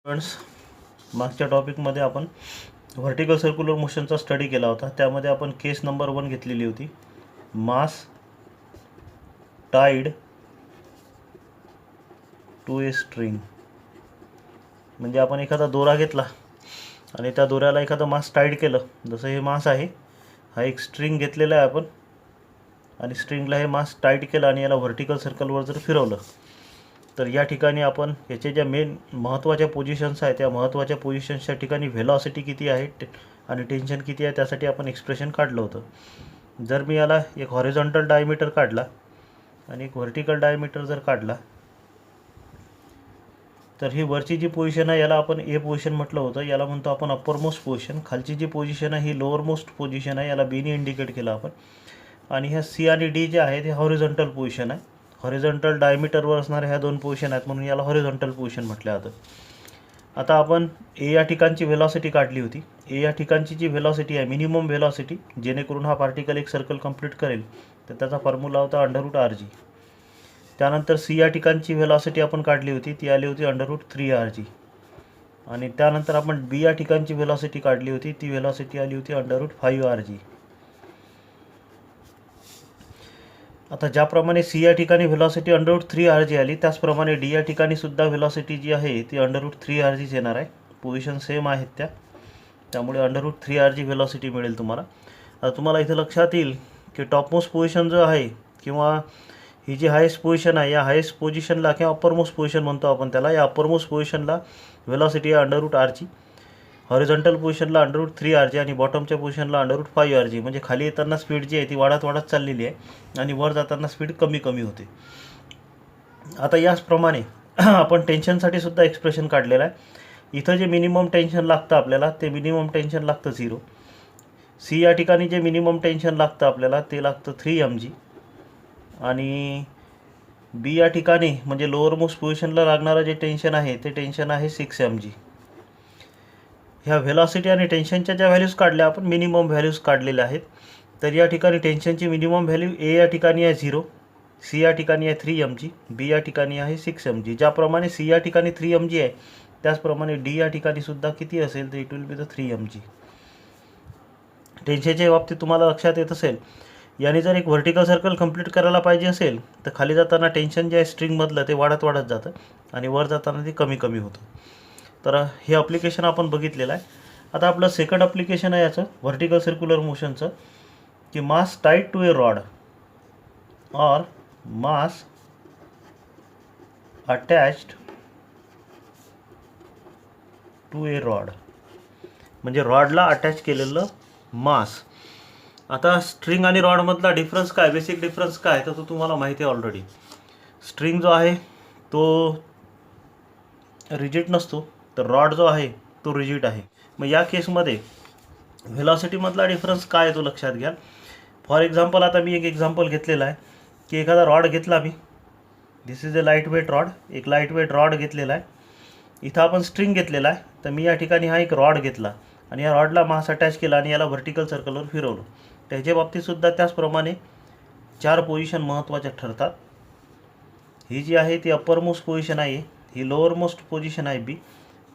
Friends, मागच्या टॉपिकमध्ये आपण vertical circular मोशनचा study केला होता. त्यामध्ये आपण केस नंबर 1 घेतलेली होती, मास टाईड टू ए स्ट्रिंग. म्हणजे आपण एखादा दोरा घेतला आणि त्या दोऱ्याला एखादं मास टाईड केलं. जसं हे मास आहे, हा एक स्ट्रिंग घेतलेला आहे आपण, आणि स्ट्रिंगला हे मास टाईट केलं आणि याला व्हर्टिकल सर्कलवर जर फिरवलं तर या ठिकाणी आपण याचे ज्या मेन महत्त्वाच्या पोझिशन्स आहेत त्या महत्त्वाच्या पोझिशन्सच्या ठिकाणी व्हेलॉसिटी किती आहे आणि टेन्शन किती आहे त्यासाठी आपण एक्सप्रेशन काढलं होतं. जर मी याला एक हॉरिझॉन्टल डायमीटर काढला आणि एक व्हर्टिकल डायमीटर जर काढला तर ही वरची जी पोझिशन आहे याला आपण ए पोझिशन म्हटलं होतं. याला म्हणतो आपण अप्पर मोस्ट पोझिशन. खालची जी पोझिशन आहे ही लोअर मोस्ट पोझिशन आहे, याला बीने इंडिकेट केलं आपण. आणि ह्या सी आणि डी जे आहेत हे हॉरिझॉन्टल पोझिशन आहे. हॉरिझॉन्टल डायमीटरवर असणाऱ्या ह्या दोन पोझिशन आहेत म्हणून याला हॉरिझॉन्टल पोझिशन म्हटलं जातं. आता आपण ए या ठिकाणची व्हेलॉसिटी काढली होती. ए या ठिकाणची जी व्हेलॉसिटी आहे, मिनिमम व्हेलॉसिटी, जेणेकरून हा पार्टिकल एक सर्कल कंप्लीट करेल, तर त्याचा फॉर्म्युला होता √RG. त्यानंतर सी या ठिकाणची व्हेलॉसिटी आपण काढली होती, ती आली होती √3RG. आणि त्यानंतर आपण बी या ठिकाणची व्हेलॉसिटी काढली होती, ती व्हेलॉसिटी आली होती √5RG. आता ज्याप्रमाणे सी या ठिकाणी व्हेलॉसिटी √3RG आली, त्याचप्रमाणे डी या ठिकाणी सुद्धा व्हेलॉसिटी जी आहे ती √3RGच येणार आहे. पोझिशन सेम आहेत त्यामुळे √3RG व्हेलॉसिटी मिळेल तुम्हाला. आता तुम्हाला इथे लक्षात येईल की टॉपमोस्ट पोझिशन जो आहे किंवा ही जी हायेस्ट पोझिशन आहे, या हायेस्ट पोझिशनला किंवा अप्परमोस्ट पोझिशन म्हणतो आपण त्याला, या अप्परमोस्ट पोझिशनला व्हेलॉसिटी आहे √RG, हॉरिझॉन्टल पोझिशनला √3RG आणि बॉटमच्या पोझिशनला √5RG. म्हणजे खाली येताना स्पीड जी आहे ती वाढत चाललेली आहे आणि वर जाताना स्पीड कमी होते. आता याचप्रमाणे आपण टेन्शनसाठी सुद्धा एक्सप्रेशन काढलेलं आहे. इथं जे मिनिमम टेन्शन लागतं आपल्याला ते मिनिमम टेन्शन लागतं 0. सी या ठिकाणी जे मिनिमम टेन्शन लागतं आपल्याला ते लागतं 3mg. आणि बी या ठिकाणी म्हणजे लोअर मोस्ट पोझिशनला लागणारं जे टेन्शन आहे ते टेन्शन आहे 6mg. ह्या व्हेलॉसिटी आणि टेन्शनच्या ज्या व्हॅल्यूज काढल्या आपण, मिनिमम व्हॅल्यूज काढलेल्या आहेत. तर या ठिकाणी टेन्शनची मिनिमम व्हॅल्यू ए या ठिकाणी आहे 0, सी या ठिकाणी आहे 3mg, बी या ठिकाणी आहे 6mg. ज्याप्रमाणे सी या ठिकाणी 3mg आहे त्याचप्रमाणे डी या ठिकाणी सुद्धा किती असेल तर it will be the 3mg. टेन्शनच्या बाबतीत तुम्हाला लक्षात येत असेल, याने जर एक व्हर्टिकल सर्कल कंप्लीट करायला पाहिजे असेल तर खाली जाताना टेन्शन जे आहे स्ट्रिंगमधलं ते वाढत जातं आणि वर जाताना ते कमी होतं. तर हे ॲप्लिकेशन आपण बघितलेलं आहे. आता आपलं सेकंड ॲप्लिकेशन आहे याचं व्हर्टिकल सर्क्युलर मोशनचं, की मास टाईड टू ए रॉड और मास अटॅच्ड टू ए रॉड. म्हणजे रॉडला अटॅच केलेलं मास. आता स्ट्रिंग आणि रॉडमधला डिफरन्स काय, बेसिक डिफरन्स काय, तर तो तुम्हाला माहिती आहे ऑलरेडी. स्ट्रिंग जो आहे तो रिजिड नसतो, तर रॉड जो आहे तो रिजिड आहे. मग या केसमध्ये व्हेलॉसिटीमधला डिफरन्स काय तो लक्षात घ्या. फॉर एक्झाम्पल आता मी एक एक्झाम्पल घेतलेला आहे की एखादा रॉड घेतला मी, this is a light weight rod, एक लाईट वेट रॉड घेतलेला आहे. इथं आपण स्ट्रिंग घेतलेला आहे, तर मी या ठिकाणी हा एक रॉड घेतला आणि या रॉडला मास अटॅच केला आणि याला व्हर्टिकल सर्कलवर फिरवलं. त्याच्या बाबतीतसुद्धा त्याचप्रमाणे 4 पोझिशन महत्त्वाच्या ठरतात. ही जी आहे ती अप्पर मोस्ट पोझिशन आहे, ही लोअर मोस्ट पोझिशन आहे बी.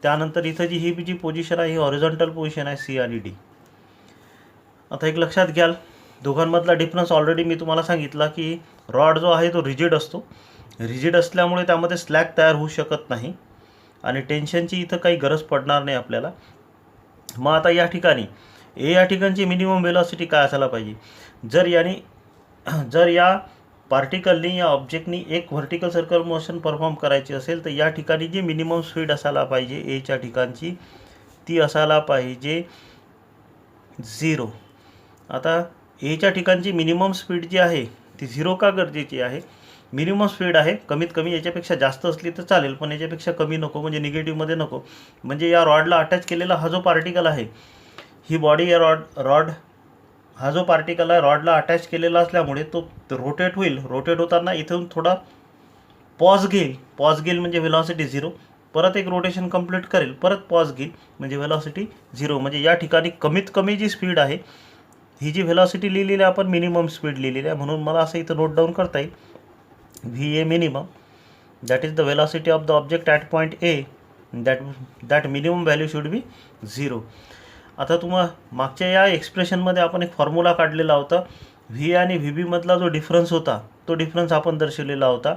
त्यानंतर इथं ही जी पोझिशन आहे ही हॉरिझॉन्टल पोझिशन आहे सी आणि डी. आता एक लक्षात घ्याल, दोघांमधला डिफरन्स ऑलरेडी मी तुम्हाला सांगितला की रॉड जो आहे तो रिजिड असतो. रिजिड असल्यामुळे त्यामध्ये स्लॅग तयार होऊ शकत नाही आणि टेन्शनची इथं काही गरज पडणार नाही आपल्याला. मग आता या ठिकाणी ए या ठिकाणची मिनिमम व्हेलॉसिटी काय असायला पाहिजे. जर या पार्टिकलनी या ऑब्जेक्टनी एक व्हर्टिकल सर्कल मोशन परफॉर्म करायची असेल तर या ठिकाणी जी मिनिमम स्पीड असायला पाहिजे एच्या ठिकाणची ती असायला पाहिजे 0. आता एच्या ठिकाणची मिनिमम स्पीड जी आहे ती 0 का गरजेची आहे. मिनिमम स्पीड आहे, कमीत कमी याच्यापेक्षा जास्त असली तर चालेल पण याच्यापेक्षा कमी नको, म्हणजे निगेटिव्हमध्ये नको. म्हणजे या रॉडला अटॅच केलेला हा जो पार्टिकल आहे, ही बॉडी या रॉड हा जो पार्टिकल आहे रॉडला अटॅच केलेला असल्यामुळे तो रोटेट होईल. रोटेट होताना इथून थोडा पॉज घेईल म्हणजे व्हेलॉसिटी 0. परत एक रोटेशन कंप्लीट करेल, परत पॉज घेईल म्हणजे व्हेलॉसिटी 0. म्हणजे या ठिकाणी कमीत कमी जी स्पीड आहे, ही जी व्हेलॉसिटी लिहिलेली आहे आपण मिनिमम स्पीड लिहिलेली आहे, म्हणून मला असं इथं नोट डाऊन करता येईल VA minimum, that is the velocity of the object at point A, that minimum value should be 0. आता मागच्या या एक्सप्रेशनमध्ये आपण एक फॉर्म्युला काढलेला होता. व्ही आणि व्ही बी मधला जो डिफरन्स होता तो डिफरन्स आपण दर्शवलेला होता.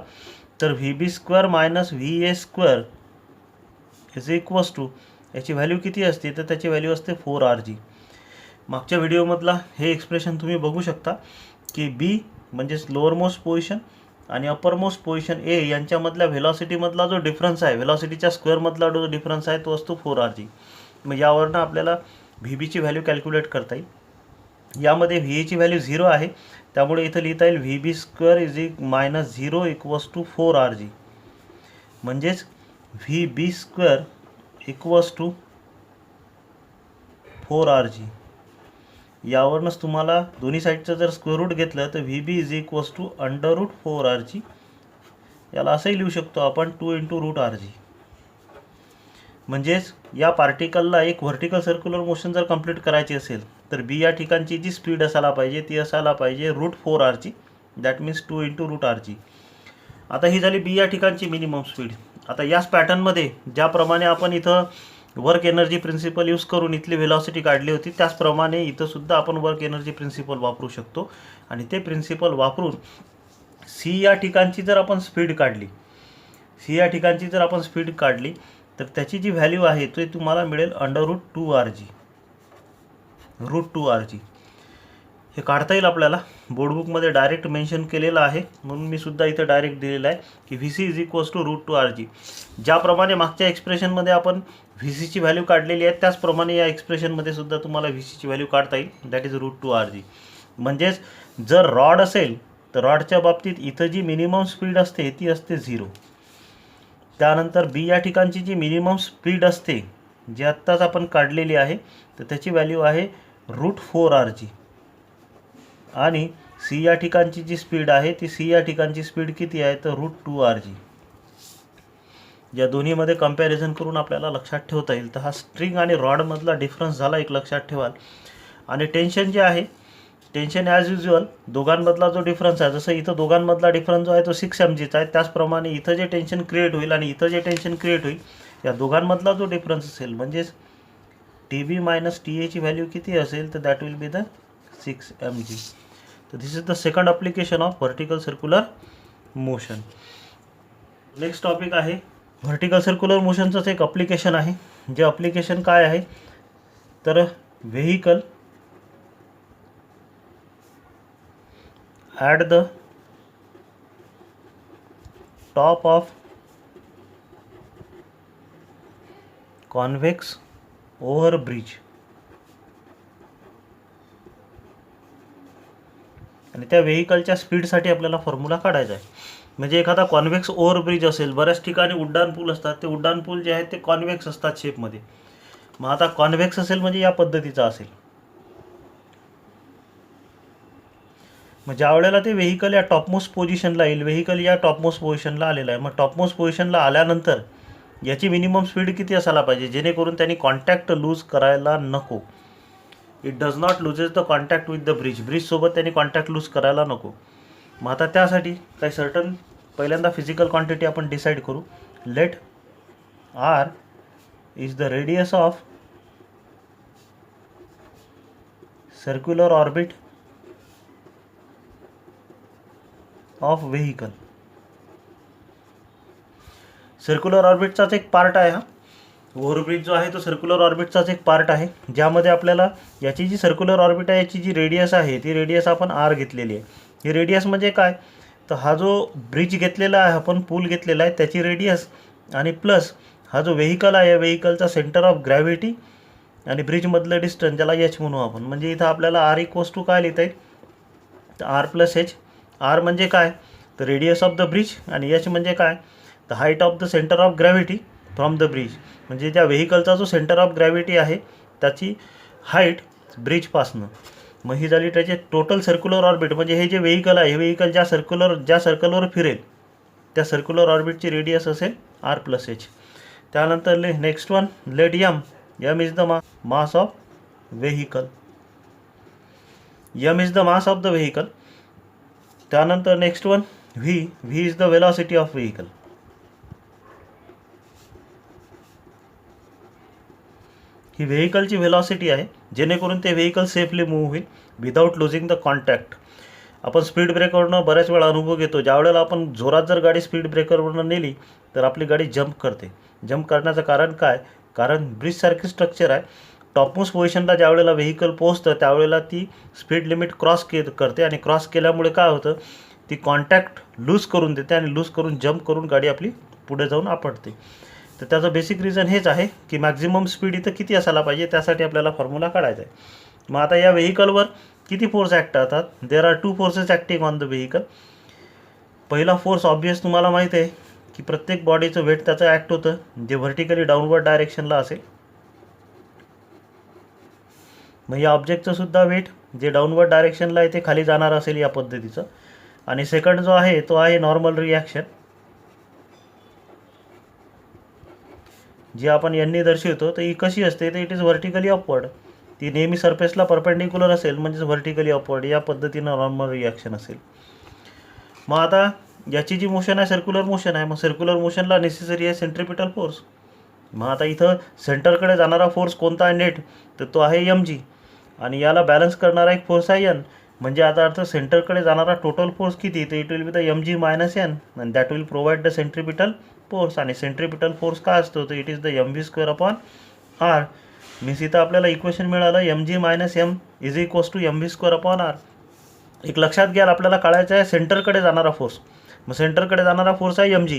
तर v b square minus v a square is equals to, याची व्हॅल्यू किती असते तर त्याची व्हॅल्यू असते 4RG. मागच्या व्हिडिओमधला हे एक्सप्रेशन तुम्ही बघू शकता की बी म्हणजेच लोअर मोस्ट पोझिशन आणि अपर मोस्ट पोझिशन ए यांच्यामधल्या व्हेलॉसिटीमधला जो डिफरन्स आहे, व्हेलॉसिटीच्या स्क्वेअरमधला जो डिफरन्स आहे तो असतो 4RG. मग यावरनं आपल्याला व्ही बीची व्हॅल्यू कॅल्क्युलेट करता येईल. यामध्ये व्ही एची व्हॅल्यू 0 आहे, त्यामुळे इथं लिहिता येईल v b square is minus 0 equals to 4RG. म्हणजेच v b square equals to 4RG. यावरूनच तुम्हाला दोन्ही साईडचं जर स्क्वेअर रूट घेतलं तर v b is equals to under root 4RG. याला असंही लिहू शकतो आपण 2 × √RG. म्हणजेच या पार्टिकलला एक व्हर्टिकल सर्क्युलर मोशन जर कंप्लीट करायची असेल तर बी या ठिकाणची जी स्पीड असायला पाहिजे ती असायला पाहिजे √4RG. That means 2 × √RG. आता ही झाली बी या ठिकाणची मिनिमम स्पीड. आता याच पॅटर्नमध्ये ज्याप्रमाणे आपण इथं वर्क एनर्जी प्रिन्सिपल यूज करून इथली व्हेलॉसिटी काढली होती त्याचप्रमाणे इथं सुद्धा आपण वर्क एनर्जी प्रिन्सिपल वापरू शकतो. आणि ते प्रिन्सिपल वापरून सी या ठिकाणची जर आपण स्पीड काढली तर त्याची जी व्हॅल्यू आहे ते तुम्हाला मिळेल √2RG. √2RG हे काढता येईल आपल्याला. बोर्डबुकमध्ये डायरेक्ट मेन्शन केलेलं आहे म्हणून मी सुद्धा इथं डायरेक्ट दिलेलं आहे की v c is equals to √2RG. ज्याप्रमाणे मागच्या एक्सप्रेशनमध्ये आपण व्ही सीची व्हॅल्यू काढलेली आहे त्याचप्रमाणे या एक्सप्रेशनमध्ये सुद्धा तुम्हाला व्ही सीची व्हॅल्यू काढता येईल. That is √2RG. म्हणजेच जर रॉड असेल तर रॉडच्या बाबतीत इथं जी मिनिमम स्पीड असते ती असते 0. त्यानंतर बी या ठिकाणची जी मिनिमम स्पीड असते जी आत्ताच आपण काढलेली आहे तर त्याची व्हॅल्यू आहे √4RG. आणि सी या ठिकाणची जी स्पीड आहे ती सी या ठिकाणची स्पीड किती आहे तर √2RG. या दोन्हीमध्ये कंपॅरिझन करून आपल्याला लक्षात ठेवता येईल. तर हा स्ट्रिंग आणि रॉडमधला डिफरन्स झाला एक, लक्षात ठेवाल. आणि टेन्शन जे आहे, टेन्शन ॲज युज्युअल दोघांमधला जो डिफरन्स आहे, जसं इथं दोघांमधला डिफरन्स जो आहे तो 6 mgचा आहे, त्याचप्रमाणे इथं जे टेन्शन क्रिएट होईल आणि इथं जे टेन्शन क्रिएट होईल या दोघांमधला जो डिफरन्स असेल म्हणजेच TB मायनस TAची व्हॅल्यू किती असेल तर that will be the 6 mg. तर this is the second application of vertical circular motion. Next topic आहे व्हर्टिकल सर्क्युलर मोशनचंच एक ॲप्लिकेशन आहे. जे ॲप्लिकेशन काय आहे तर vehicle at the top of convex over bridge. आणि त्या व्हेइकलच्या स्पीडसाठी आपल्याला फॉर्म्युला काढायचा आहे. म्हणजे एखादा कॉन्व्हेक्स ओव्हर ब्रिज असेल, बऱ्याच ठिकाणी उड्डाण पूल असतात, ते उड्डाण पूल जे आहेत ते कॉन्व्हेक्स असतात शेपमध्ये. मग आता कॉन्व्हेक्स असेल म्हणजे या पद्धतीचा असेल. मग ज्या वेळेला ते व्हेइकल या टॉपमोस्ट पोझिशनला येईल, व्हेइकल या टॉपमोस्ट पोझिशनला आलेला आहे, मग टॉपमोस्ट पोझिशनला आल्यानंतर याची मिनिमम स्पीड किती असायला पाहिजे जेणेकरून त्यांनी कॉन्टॅक्ट लूज करायला नको. It does not loses the contact with the bridge. ब्रिजसोबत त्यांनी कॉन्टॅक्ट लूज करायला नको. मग आता त्यासाठी काही सर्टन पहिल्यांदा फिजिकल क्वांटिटी आपण डिसाईड करू. Let R is the radius of circular orbit of vehicle. सर्क्युलर ऑर्बिटचाच एक पार्ट आहे हा. ओव्हरब्रिज जो आहे तो सर्क्युलर ऑर्बिटचाच एक पार्ट आहे, ज्यामध्ये आपल्याला याची जी सर्क्युलर ऑर्बिट आहे याची जी रेडियस आहे ती रेडियस आपण R घेतलेली आहे. ही रेडियस म्हणजे काय तर हा जो ब्रिज घेतलेला आहे आपण, पूल घेतलेला आहे त्याची रेडियस आणि प्लस हा जो व्हेइकल आहे या व्हेइकलचा सेंटर ऑफ ग्रॅव्हिटी आणि ब्रिजमधलं डिस्टन्स ज्याला H म्हणू आपण. म्हणजे इथं आपल्याला R इक्वल्स टू काय लिहिता येईल तर R + H. R म्हणजे काय तर रेडियस ऑफ द ब्रिज आणि H म्हणजे काय तर height of the centre of gravity from the bridge. म्हणजे ज्या व्हेइकलचा जो सेंटर ऑफ ग्रॅव्हिटी आहे त्याची हाईट ब्रिजपासनं. मग ही झाली त्याचे टोटल सर्क्युलर ऑर्बिट. म्हणजे हे जे व्हेइकल आहे हे व्हेइकल ज्या सर्कलवर फिरेल त्या सर्क्युलर ऑर्बिटची रेडियस असेल R + H. त्यानंतर next one let M is the mass of vehicle. M is the mass of the vehicle. त्यानंतर next one V is the velocity of vehicle. ही व्हेकलची व्हेलॉसिटी आहे, जेणेकरून ते व्हेकल सेफली मूव्ह होईल without losing the contact. आपण speed ब्रेकरवरनं बऱ्याच वेळा अनुभव घेतो, ज्यावेळेला आपण जोरात जर गाडी स्पीड ब्रेकरवरनं नेली तर आपली गाडी जंप करते. जंप करण्याचं कारण काय? कारण ब्रिजसारखी स्ट्रक्चर आहे. टॉपमोस्ट पोझिशनला ज्यावेळेला व्हेकल पोहोचतं त्यावेळेला ती स्पीड लिमिट क्रॉस करते आणि क्रॉस केल्यामुळे काय होतं, ती कॉन्टॅक्ट लूज करून देते आणि लूज करून जंप करून गाडी आपली पुढे जाऊन आपटते. तर त्याचं बेसिक रिझन हेच आहे की मॅक्झिमम स्पीड इथं किती असायला पाहिजे, त्यासाठी आपल्याला फॉर्म्युला काढायचा आहे. मग आता या व्हेकलवर किती फोर्स ॲक्ट होतात? There are 2 forces acting on the vehicle. पहिला फोर्स ऑब्वियस तुम्हाला माहीत आहे की प्रत्येक बॉडीचं वेट त्याचं ॲक्ट होतं जे व्हर्टिकली डाऊनवर्ड डायरेक्शनला असेल. मग या ऑब्जेक्टचं सुद्धा वेट जे डाऊनवर्ड डायरेक्शनला आहे ते खाली जाणार असेल या पद्धतीचं. आणि सेकंड जो आहे तो आहे नॉर्मल रिॲक्शन, जी आपण यांनी दर्शवतो. तर ही कशी असते, तर इट इज व्हर्टिकली अपवर्ड. ती नेहमी सरफेसला परपेंडिक्युलर असेल म्हणजेच व्हर्टिकली अपवर्ड, या पद्धतीनं नॉर्मल रिॲक्शन असेल. मग आता याची जी मोशन आहे सर्क्युलर मोशन आहे. मग सर्क्युलर मोशनला नेसेसरी आहे सेंट्रिपिटल फोर्स. मग आता इथं सेंटरकडे जाणारा फोर्स कोणता आहे नेट, तर तो आहे mg. आणि याला बॅलन्स करणारा एक फोर्स आहे n. म्हणजे आता अर्थ सेंटरकडे जाणारा टोटल फोर्स किती, तर it will be the mg minus n and that will provide the centripetal force. आणि सेंट्रिपिटल फोर्स काय असतो, तर it is the mv² upon r. Means इथं आपल्याला इक्वेशन मिळालं mg minus m is equals to mv² upon r. एक लक्षात घ्याल, आपल्याला काढायचं आहे सेंटरकडे जाणारा फोर्स. मग सेंटरकडे जाणारा फोर्स आहे mg,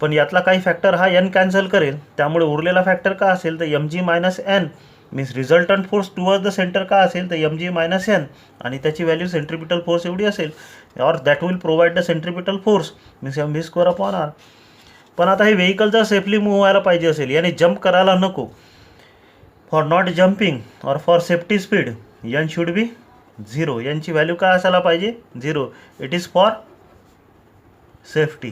पण यातला काही फॅक्टर हा n कॅन्सल करेल, त्यामुळे उरलेला फॅक्टर का असेल, तर mg minus n. Means resultant force towards the centre का असेल, तर mg मायनस n. आणि त्याची व्हॅल्यू सेंट्रिपिटल फोर्स एवढी असेल, or that will provide the centripetal force means mv² upon r. पण आता हे व्हेकल जर सेफली मूव्ह व्हायला पाहिजे असेल, याने जंप करायला नको, for not jumping or for safety speed n should be 0. यांची व्हॅल्यू काय असायला पाहिजे, 0. It is for safety.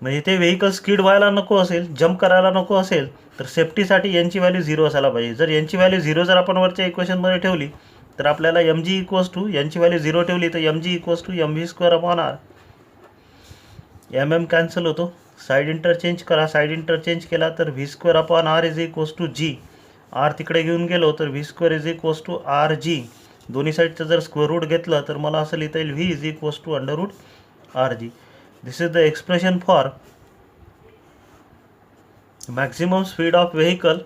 म्हणजे ते व्हेकल स्किड व्हायला नको असेल, जंप करायला नको असेल, तर सेफ्टीसाठी यांची व्हॅल्यू 0 असायला पाहिजे. जर यांची व्हॅल्यू 0 जर आपण वरच्या इक्वेशनमध्ये ठेवली तर आपल्याला mg इक्वल्स टू, यांची व्हॅल्यू 0 ठेवली तर mg equals to mv² upon r. mm cancel होतो, साईड इंटरचेंज करा. साईड इंटरचेंज केला तर v² upon r is equals to g. r तिकडे घेऊन गेलो तर v² is equals to rg. दोन्ही साईडचं जर स्क्वेअर रूट घेतलं तर मला असं लिहिता येईल v is equals to √rg. This is the expression for maximum speed of vehicle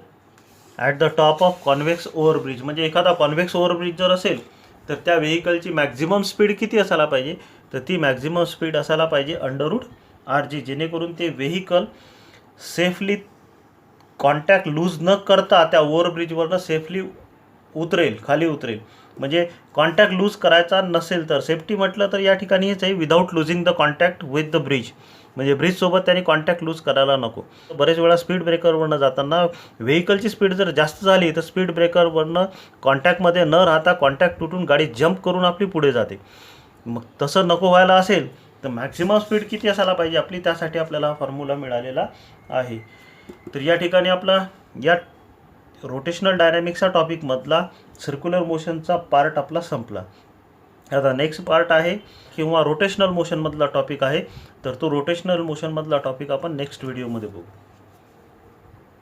at the top of convex overbridge. म्हणजे एखादा कॉन्व्हेक्स ओव्हरब्रिज जर असेल तर त्या व्हेकलची मॅक्झिमम स्पीड किती असायला पाहिजे, तर ती मॅक्झिमम स्पीड असायला पाहिजे √rg, जेणेकरून ते व्हेकल सेफली कॉन्टॅक्ट लूज न करता त्या ओव्हरब्रिजवरनं सेफली खाली उतरेल. म्हणजे कॉन्टॅक्ट लूज करायचा नसेल तर सेफ्टी म्हटलं तर या ठिकाणी हेच आहे, without losing the contact with the bridge. म्हणजे ब्रिजसोबत त्यांनी कॉन्टॅक्ट लूज करायला नको. बरेच वेळा स्पीड ब्रेकरवरनं जाताना व्हेकलची स्पीड जर जास्त झाली तर स्पीड ब्रेकरवरनं कॉन्टॅक्टमध्ये न राहता कॉन्टॅक्ट तुटून गाडी जंप करून आपली पुढे जाते. मग तसं नको व्हायला असेल तर मॅक्झिमम स्पीड किती असायला पाहिजे आपली, त्यासाठी आपल्याला फॉर्म्युला मिळालेला आहे. तर या ठिकाणी आपला या रोटेशनल डायनॅमिक्सचा टॉपिकमधला सर्क्युलर मोशनचा पार्ट आपला संपला. आता नेक्स्ट पार्ट आहे किंवा रोटेशनल मोशनमधला टॉपिक आहे, तर तो रोटेशनल मोशनमधला टॉपिक आपण नेक्स्ट व्हिडिओमध्ये बघू.